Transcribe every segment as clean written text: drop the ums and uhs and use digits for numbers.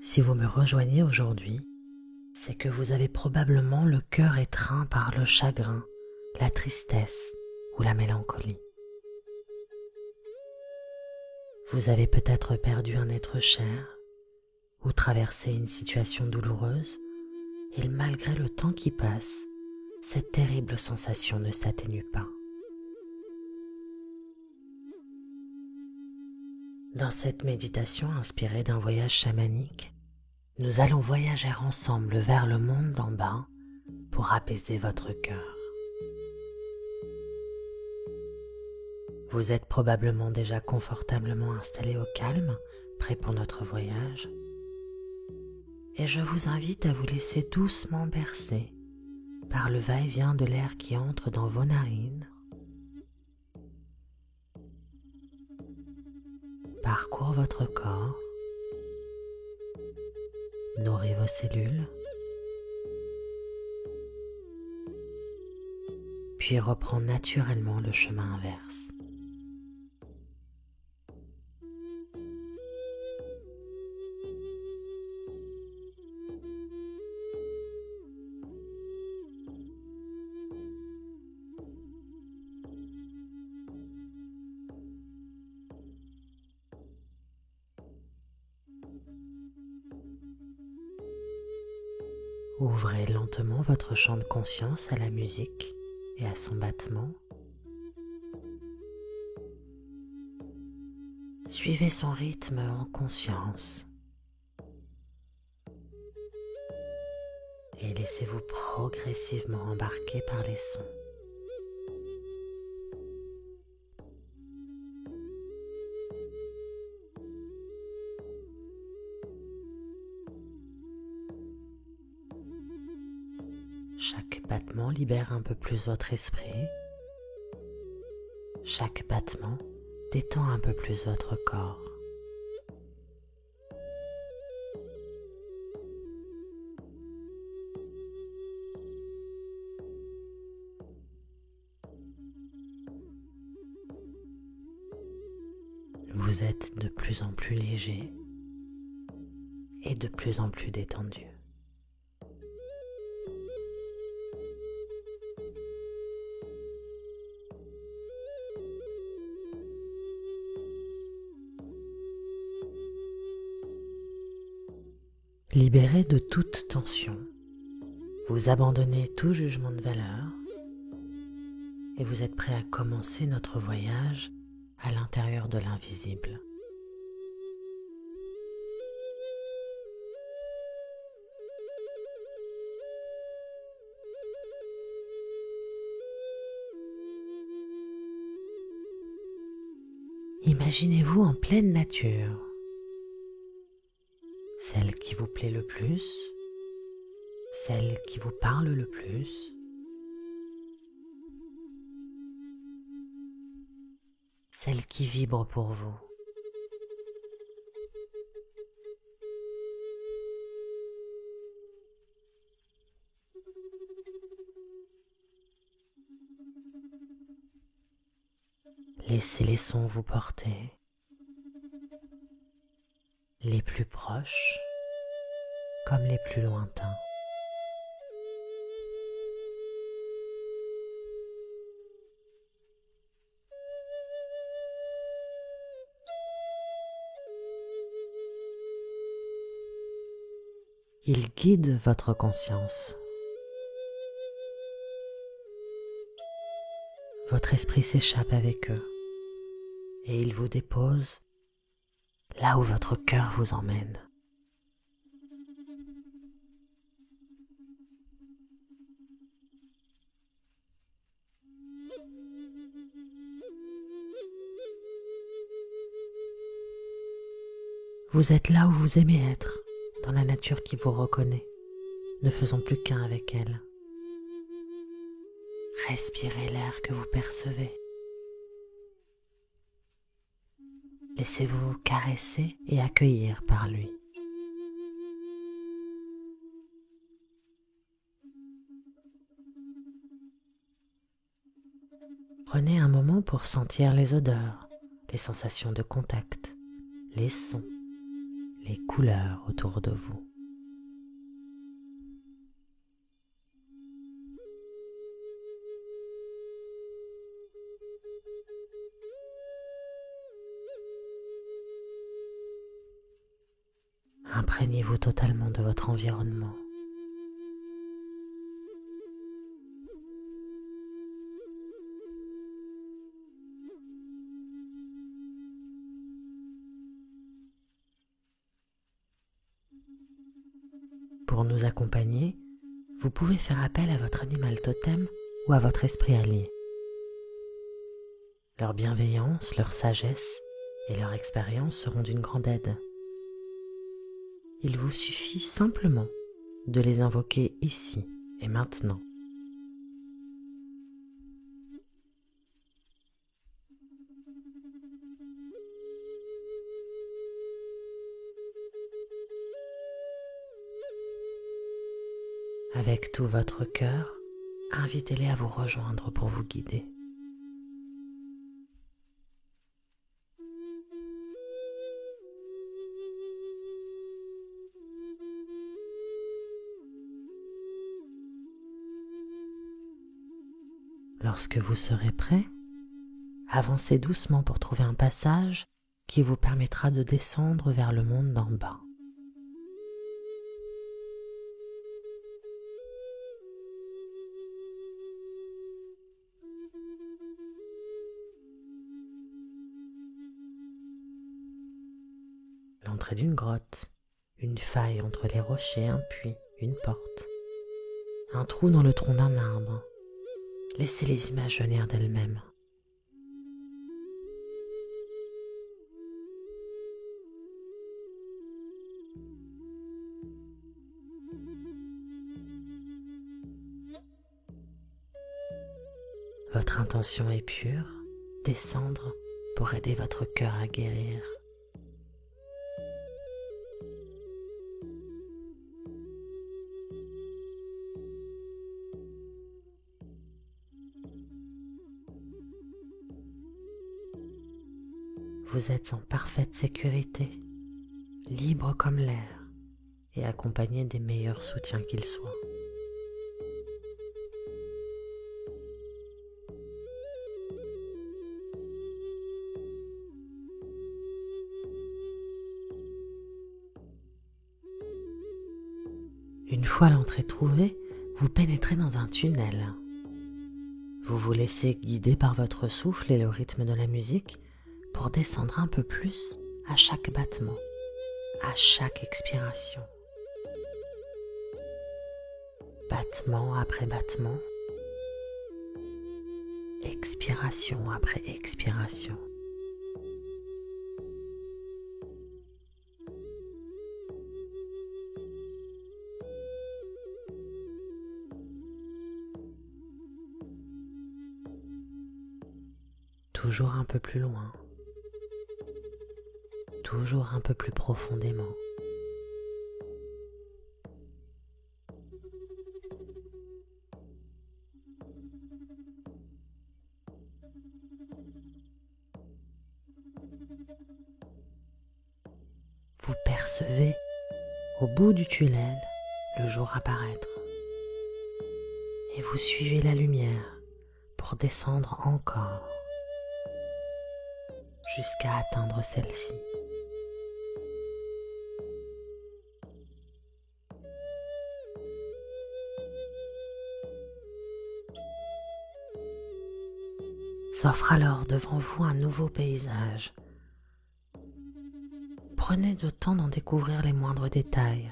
Si vous me rejoignez aujourd'hui, c'est que vous avez probablement le cœur étreint par le chagrin, la tristesse ou la mélancolie. Vous avez peut-être perdu un être cher ou traversé une situation douloureuse et malgré le temps qui passe, cette terrible sensation ne s'atténue pas. Dans cette méditation inspirée d'un voyage chamanique, nous allons voyager ensemble vers le monde d'en bas pour apaiser votre cœur. Vous êtes probablement déjà confortablement installé au calme, prêt pour notre voyage, et je vous invite à vous laisser doucement bercer par le va-et-vient de l'air qui entre dans vos narines, parcourt votre corps, nourrit vos cellules, puis reprend naturellement le chemin inverse. Ouvrez lentement votre champ de conscience à la musique et à son battement. Suivez son rythme en conscience et laissez-vous progressivement embarquer par les sons. Chaque battement libère un peu plus votre esprit. Chaque battement détend un peu plus votre corps. Vous êtes de plus en plus léger et de plus en plus détendu. Libéré de toute tension, vous abandonnez tout jugement de valeur et vous êtes prêt à commencer notre voyage à l'intérieur de l'invisible. Imaginez-vous en pleine nature, celle qui vous plaît le plus, celle qui vous parle le plus, celle qui vibre pour vous. Laissez les sons vous porter, les plus proches comme les plus lointains. Ils guident votre conscience. Votre esprit s'échappe avec eux et il vous dépose là où votre cœur vous emmène. Vous êtes là où vous aimez être, dans la nature qui vous reconnaît, ne faisons plus qu'un avec elle. Respirez l'air que vous percevez. Laissez-vous caresser et accueillir par lui. Prenez un moment pour sentir les odeurs, les sensations de contact, les sons, les couleurs autour de vous. Imprégnez-vous totalement de votre environnement. Pour nous accompagner, vous pouvez faire appel à votre animal totem ou à votre esprit allié. Leur bienveillance, leur sagesse et leur expérience seront d'une grande aide. Il vous suffit simplement de les invoquer ici et maintenant. Avec tout votre cœur, invitez-les à vous rejoindre pour vous guider. Lorsque vous serez prêt, avancez doucement pour trouver un passage qui vous permettra de descendre vers le monde d'en bas. L'entrée d'une grotte, une faille entre les rochers, un puits, une porte, un trou dans le tronc d'un arbre. Laissez les images venir d'elles-mêmes. Votre intention est pure, descendre pour aider votre cœur à guérir. Vous êtes en parfaite sécurité, libre comme l'air et accompagné des meilleurs soutiens qu'ils soient. Une fois l'entrée trouvée, vous pénétrez dans un tunnel. Vous vous laissez guider par votre souffle et le rythme de la musique pour descendre un peu plus à chaque battement, à chaque expiration. Battement après battement, expiration après expiration. Toujours un peu plus loin, toujours un peu plus profondément. Vous percevez au bout du tunnel le jour apparaître et vous suivez la lumière pour descendre encore jusqu'à atteindre celle-ci. S'offre alors devant vous un nouveau paysage. Prenez le temps d'en découvrir les moindres détails.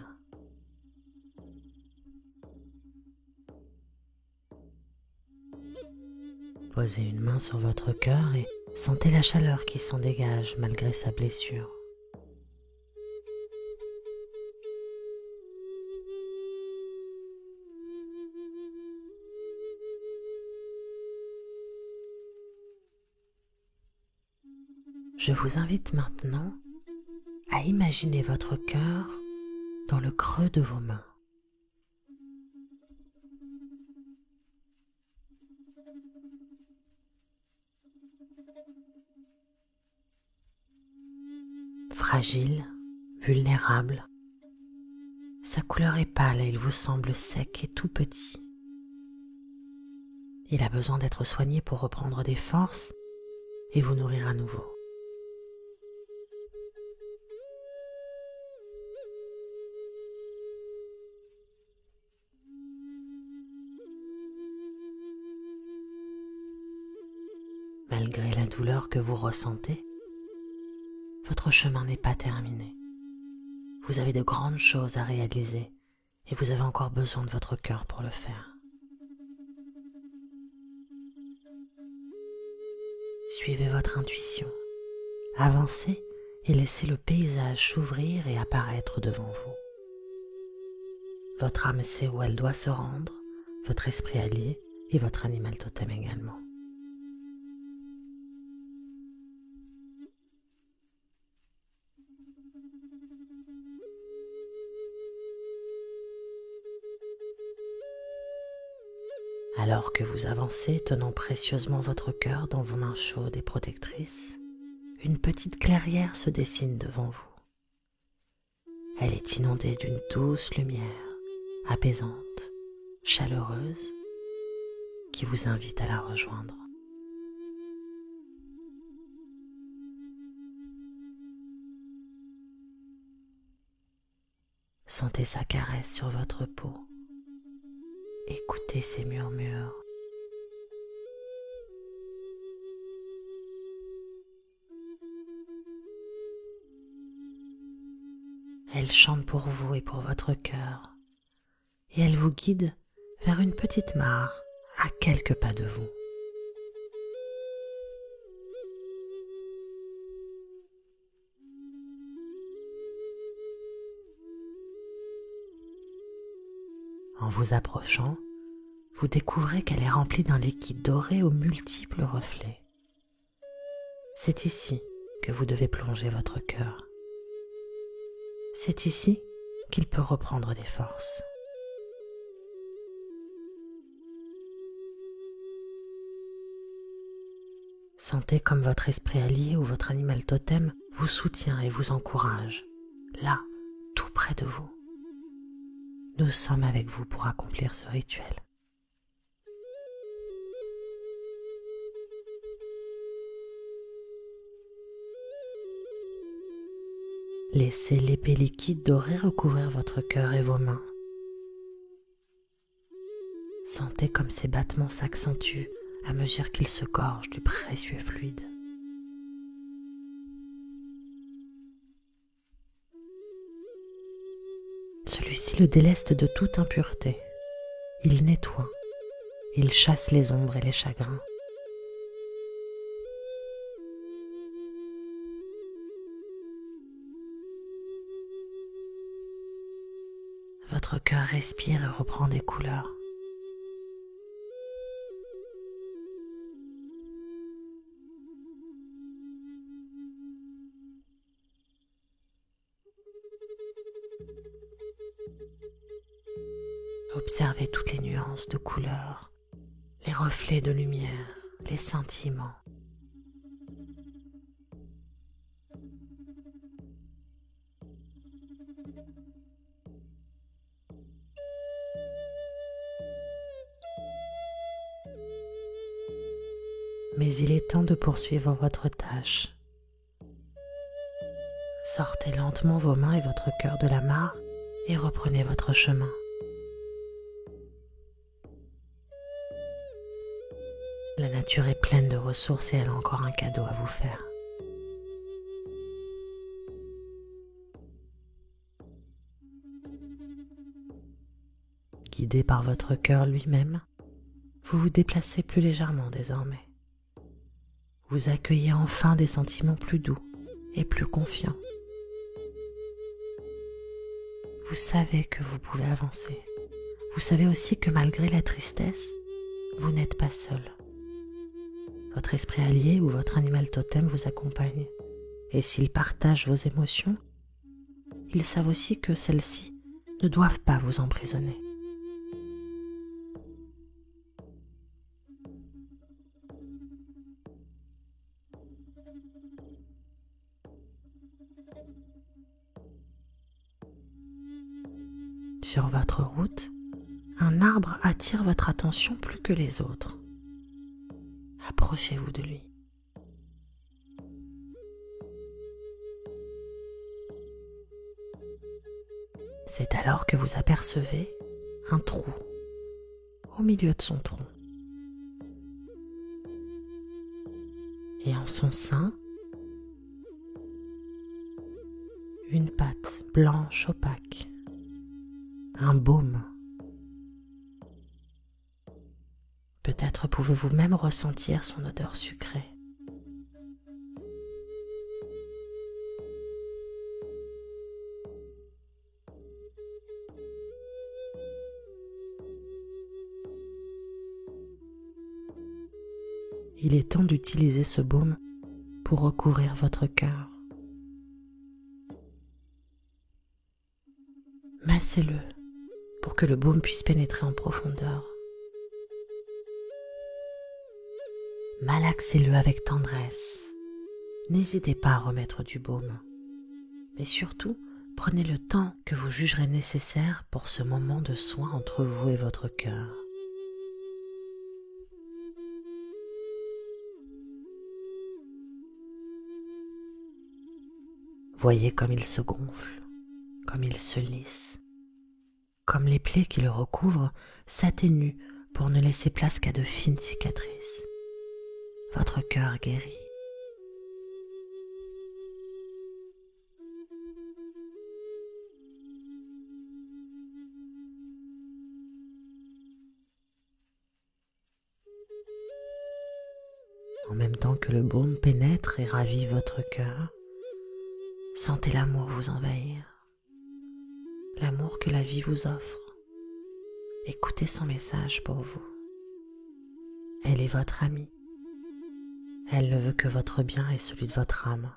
Posez une main sur votre cœur et sentez la chaleur qui s'en dégage malgré sa blessure. Je vous invite maintenant à imaginer votre cœur dans le creux de vos mains. fragile, vulnérable. Sa couleur est pâle et il vous semble sec et tout petit. Il a besoin d'être soigné pour reprendre des forces et vous nourrir à nouveau. Malgré la douleur que vous ressentez, votre chemin n'est pas terminé. Vous avez de grandes choses à réaliser et vous avez encore besoin de votre cœur pour le faire. Suivez votre intuition, avancez et laissez le paysage s'ouvrir et apparaître devant vous. Votre âme sait où elle doit se rendre, votre esprit allié et votre animal totem également. Alors que vous avancez, tenant précieusement votre cœur dans vos mains chaudes et protectrices, une petite clairière se dessine devant vous. Elle est inondée d'une douce lumière, apaisante, chaleureuse, qui vous invite à la rejoindre. Sentez sa caresse sur votre peau. Écoutez ses murmures. Elle chante pour vous et pour votre cœur, et elle vous guide vers une petite mare à quelques pas de vous. En vous approchant, vous découvrez qu'elle est remplie d'un liquide doré aux multiples reflets. C'est ici que vous devez plonger votre cœur. C'est ici qu'il peut reprendre des forces. Sentez comme votre esprit allié ou votre animal totem vous soutient et vous encourage, là, tout près de vous. Nous sommes avec vous pour accomplir ce rituel. Laissez l'épais liquide doré recouvrir votre cœur et vos mains. Sentez comme ces battements s'accentuent à mesure qu'ils se gorgent du précieux fluide. Celui-ci le déleste de toute impureté. Il nettoie, il chasse les ombres et les chagrins. Votre cœur respire et reprend des couleurs. Observez toutes les nuances de couleurs, les reflets de lumière, les sentiments. Mais il est temps de poursuivre votre tâche. Sortez lentement vos mains et votre cœur de la mare et reprenez votre chemin. La nature est pleine de ressources et elle a encore un cadeau à vous faire. Guidé par votre cœur lui-même, vous vous déplacez plus légèrement désormais. Vous accueillez enfin des sentiments plus doux et plus confiants. Vous savez que vous pouvez avancer. Vous savez aussi que malgré la tristesse, vous n'êtes pas seul. Votre esprit allié ou votre animal totem vous accompagne. Et s'ils partagent vos émotions, ils savent aussi que celles-ci ne doivent pas vous emprisonner. Sur votre route, un arbre attire votre attention plus que les autres. Approchez-vous de lui. C'est alors que vous apercevez un trou au milieu de son tronc. Et en son sein, une pâte blanche opaque, un baume. Peut-être pouvez-vous même ressentir son odeur sucrée. Il est temps d'utiliser ce baume pour recouvrir votre cœur. Massez-le pour que le baume puisse pénétrer en profondeur. Malaxez-le avec tendresse. N'hésitez pas à remettre du baume. Mais surtout, prenez le temps que vous jugerez nécessaire pour ce moment de soin entre vous et votre cœur. Voyez comme il se gonfle, comme il se lisse, comme les plaies qui le recouvrent s'atténuent pour ne laisser place qu'à de fines cicatrices. Votre cœur guérit. En même temps que le baume pénètre et ravive votre cœur, sentez l'amour vous envahir, l'amour que la vie vous offre. Écoutez son message pour vous. Elle est votre amie. Elle ne veut que votre bien et celui de votre âme.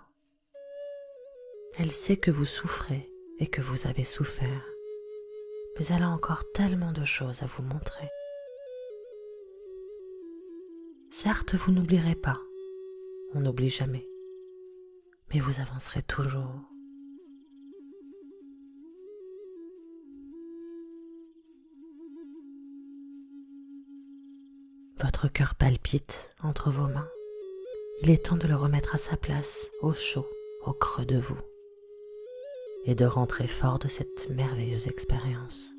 Elle sait que vous souffrez et que vous avez souffert, mais elle a encore tellement de choses à vous montrer. Certes, vous n'oublierez pas, on n'oublie jamais, mais vous avancerez toujours. Votre cœur palpite entre vos mains. Il est temps de le remettre à sa place, au chaud, au creux de vous, et de rentrer fort de cette merveilleuse expérience.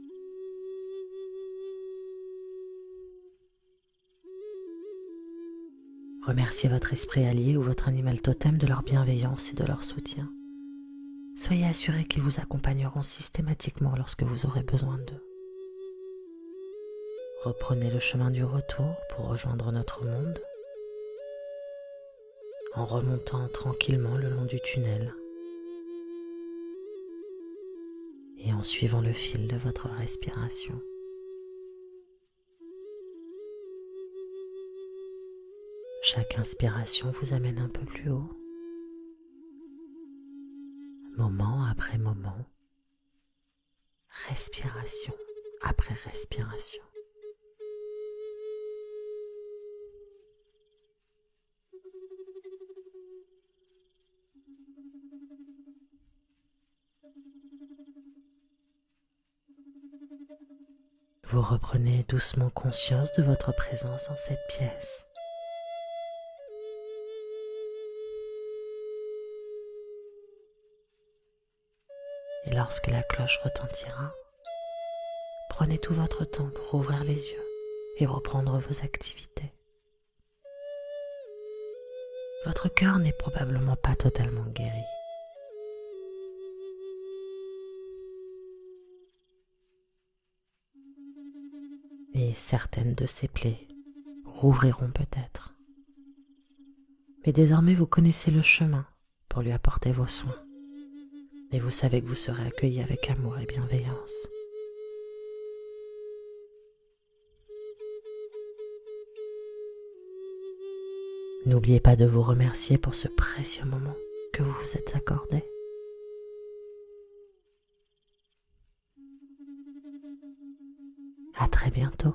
Remerciez votre esprit allié ou votre animal totem de leur bienveillance et de leur soutien. Soyez assurés qu'ils vous accompagneront systématiquement lorsque vous aurez besoin d'eux. Reprenez le chemin du retour pour rejoindre notre monde, en remontant tranquillement le long du tunnel et en suivant le fil de votre respiration. Chaque inspiration vous amène un peu plus haut, moment après moment, respiration après respiration. Vous reprenez doucement conscience de votre présence dans cette pièce. Et lorsque la cloche retentira, prenez tout votre temps pour ouvrir les yeux et reprendre vos activités. Votre cœur n'est probablement pas totalement guéri. Et certaines de ces plaies rouvriront peut-être. Mais désormais vous connaissez le chemin pour lui apporter vos soins. Et vous savez que vous serez accueillis avec amour et bienveillance. N'oubliez pas de vous remercier pour ce précieux moment que vous vous êtes accordé. À très bientôt.